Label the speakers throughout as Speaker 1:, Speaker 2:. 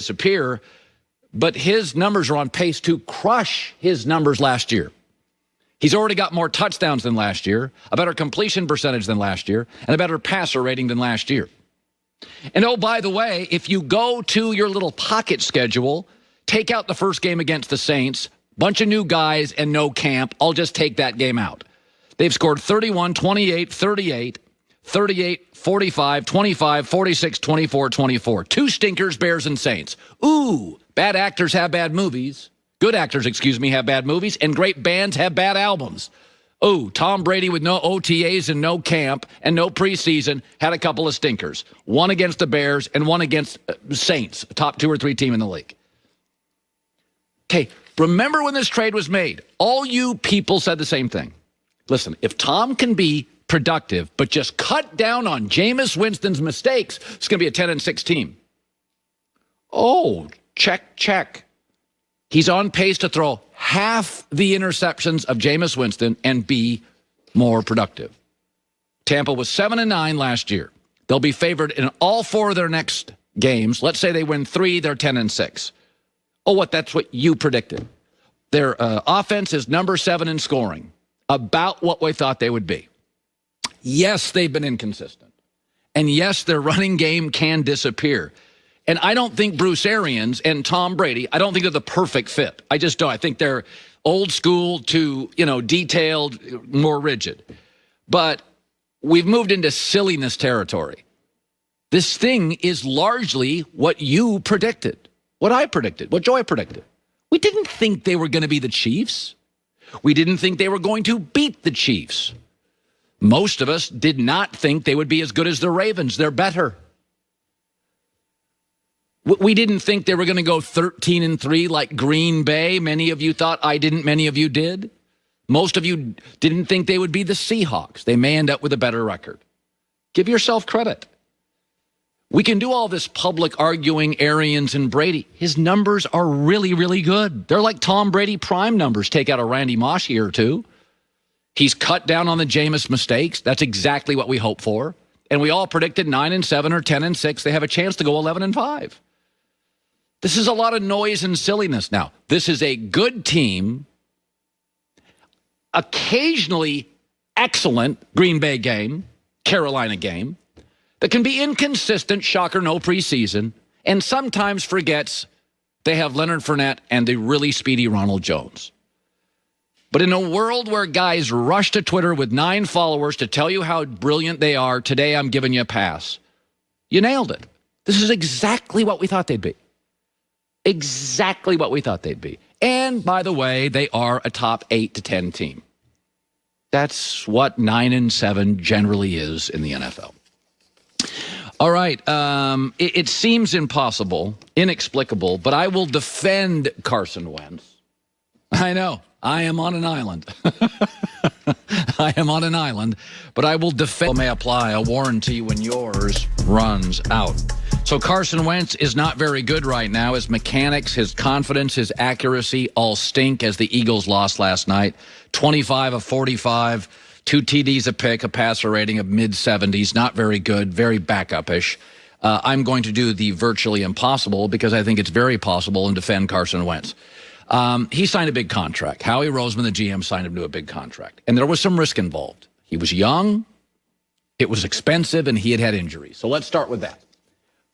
Speaker 1: disappear, but his numbers are on pace to crush his numbers last year. He's already got more touchdowns than last year, a better completion percentage than last year, and a better passer rating than last year. And oh, by the way, if you go to your little pocket schedule, take out the first game against the Saints, bunch of new guys and no camp, I'll just take that game out. They've scored 31, 28, 38, 38, 45, 25, 46, 24, 24. Two stinkers, Bears and Saints. Ooh, bad actors have bad movies. Good actors, have bad movies. And great bands have bad albums. Ooh, Tom Brady with no OTAs and no camp and no preseason had a couple of stinkers. One against the Bears and one against Saints, a top 2 or 3 team in the league. Okay, remember when this trade was made? All you people said the same thing. Listen, if Tom can be productive, but just cut down on Jameis Winston's mistakes, it's going to be a 10-6 team. Oh, check. He's on pace to throw half the interceptions of Jameis Winston and be more productive. Tampa was 7-9 last year. They'll be favored in all 4 of their next games. Let's say they win 3, they're 10-6. Oh, that's what you predicted. Their offense is number 7 in scoring, about what we thought they would be. Yes, they've been inconsistent. And yes, their running game can disappear. And I don't think Bruce Arians and Tom Brady, I don't think they're the perfect fit. I just don't. I think they're old school to, detailed, more rigid. But we've moved into silliness territory. This thing is largely what you predicted, what I predicted, what Joy predicted. We didn't think they were going to be the Chiefs. We didn't think they were going to beat the Chiefs. Most of us did not think they would be as good as the Ravens. They're better. We didn't think they were going to go 13-3 like Green Bay. Many of you thought I didn't. Many of you did. Most of you didn't think they would be the Seahawks. They may end up with a better record. Give yourself credit. We can do all this public arguing, Arians and Brady. His numbers are really, really good. They're like Tom Brady prime numbers. Take out a Randy Moss year or two. He's cut down on the Jameis mistakes. That's exactly what we hope for. And we all predicted 9-7 or 10-6. They have a chance to go 11-5. This is a lot of noise and silliness. Now, this is a good team, occasionally excellent Green Bay game, Carolina game, that can be inconsistent, shocker, no preseason, and sometimes forgets they have Leonard Fournette and the really speedy Ronald Jones. But in a world where guys rush to Twitter with 9 followers to tell you how brilliant they are, today I'm giving you a pass. You nailed it. This is exactly what we thought they'd be. Exactly what we thought they'd be. And, by the way, they are a top 8 to 10 team. That's what 9-7 generally is in the NFL. All right. It seems impossible, inexplicable, but I will defend Carson Wentz. I know. I am on an island. I am on an island, but I will defend. May apply a warranty when yours runs out. So Carson Wentz is not very good right now. His mechanics, his confidence, his accuracy all stink as the Eagles lost last night. 25 of 45, 2 TDs a pick, a passer rating of mid-70s. Not very good, very backup-ish. I'm going to do the virtually impossible because I think it's very possible and defend Carson Wentz. He signed a big contract. Howie Roseman, the GM, signed him to a big contract. And there was some risk involved. He was young, it was expensive, and he had injuries. So let's start with that.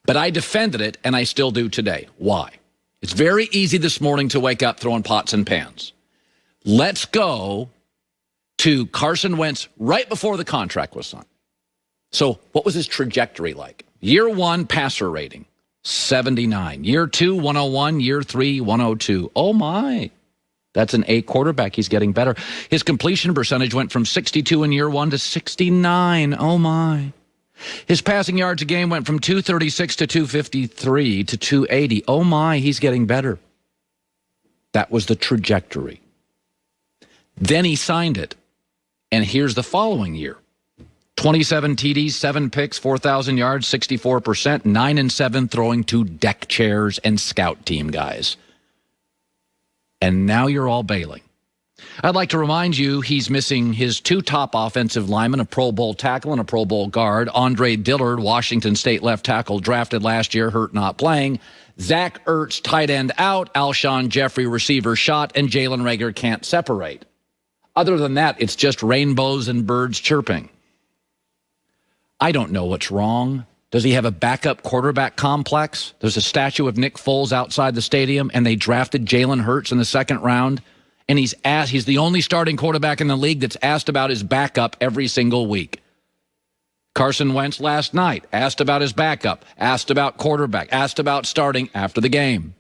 Speaker 1: But I defended it, and I still do today. Why? It's very easy this morning to wake up throwing pots and pans. Let's go to Carson Wentz right before the contract was signed. So what was his trajectory like? Year 1, passer rating, 79. Year 2, 101. Year 3, 102. Oh, my. That's an A quarterback. He's getting better. His completion percentage went from 62 in year 1 to 69. Oh, my. His passing yards a game went from 236 to 253 to 280. Oh, my, he's getting better. That was the trajectory. Then he signed it. And here's the following year. 27 TDs, 7 picks, 4,000 yards, 64%, 9-7 throwing to deck chairs and scout team guys. And now you're all bailing. I'd like to remind you he's missing his 2 top offensive linemen, a Pro Bowl tackle and a Pro Bowl guard. Andre Dillard, Washington State left tackle, drafted last year, hurt, not playing. Zach Ertz, tight end out. Alshon Jeffrey, receiver shot. And Jalen Reagor can't separate. Other than that, it's just rainbows and birds chirping. I don't know what's wrong. Does he have a backup quarterback complex? There's a statue of Nick Foles outside the stadium, and they drafted Jalen Hurts in the 2nd round. And he's the only starting quarterback in the league that's asked about his backup every single week. Carson Wentz last night asked about his backup, asked about quarterback, asked about starting after the game.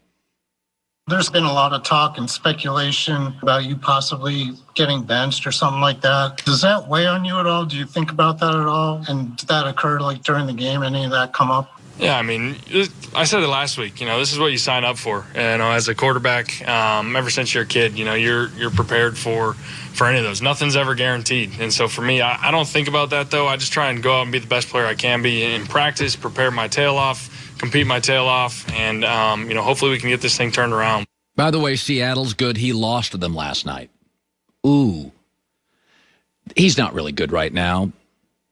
Speaker 2: There's been a lot of talk and speculation about you possibly getting benched or something like that. Does that weigh on you at all? Do you think about that at all? And did that occur during the game? Any of that come up?
Speaker 3: Yeah, I mean, I said it last week. This is what you sign up for. As a quarterback, ever since you're a kid, you're prepared for any of those. Nothing's ever guaranteed. And so for me, I don't think about that, though. I just try and go out and be the best player I can be in practice, prepare my tail off, compete my tail off, and, hopefully we can get this thing turned around.
Speaker 1: By the way, Seattle's good. He lost to them last night. Ooh. He's not really good right now.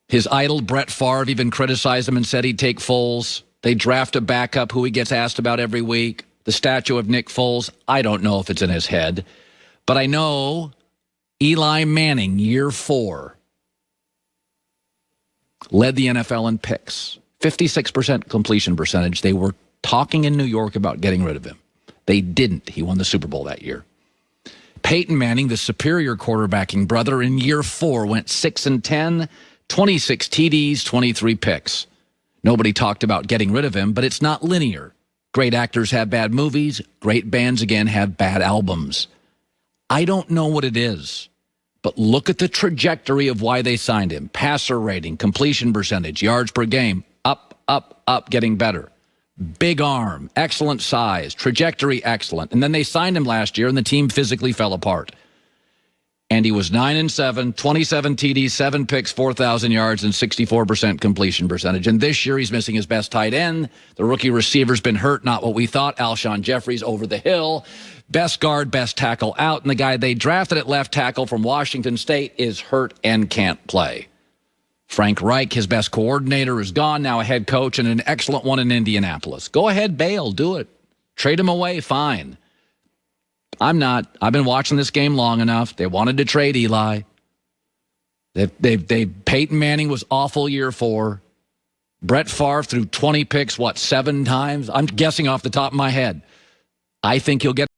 Speaker 1: His idol, Brett Favre, even criticized him and said he'd take Foles. They draft a backup who he gets asked about every week. The statue of Nick Foles, I don't know if it's in his head. But I know Eli Manning, year 4, led the NFL in picks. 56% completion percentage. They were talking in New York about getting rid of him. They didn't. He won the Super Bowl that year. Peyton Manning, the superior quarterbacking brother, in year 4 went 6-10, 26 TDs, 23 picks. Nobody talked about getting rid of him, but it's not linear. Great actors have bad movies. Great bands, again, have bad albums. I don't know what it is, but look at the trajectory of why they signed him. Passer rating, completion percentage, yards per game, up, getting better. Big arm, excellent size, trajectory excellent. And then they signed him last year, and the team physically fell apart. And he was 9-7, 27 TDs, 7 picks, 4,000 yards, and 64% completion percentage. And this year, he's missing his best tight end. The rookie receiver's been hurt, not what we thought. Alshon Jeffrey's over the hill. Best guard, best tackle out. And the guy they drafted at left tackle from Washington State is hurt and can't play. Frank Reich, his best coordinator, is gone, now a head coach, and an excellent one in Indianapolis. Go ahead, bail, do it. Trade him away, fine. I'm not. I've been watching this game long enough. They wanted to trade Eli. Peyton Manning was awful year 4. Brett Favre threw 20 picks, 7 times? I'm guessing off the top of my head. I think he'll get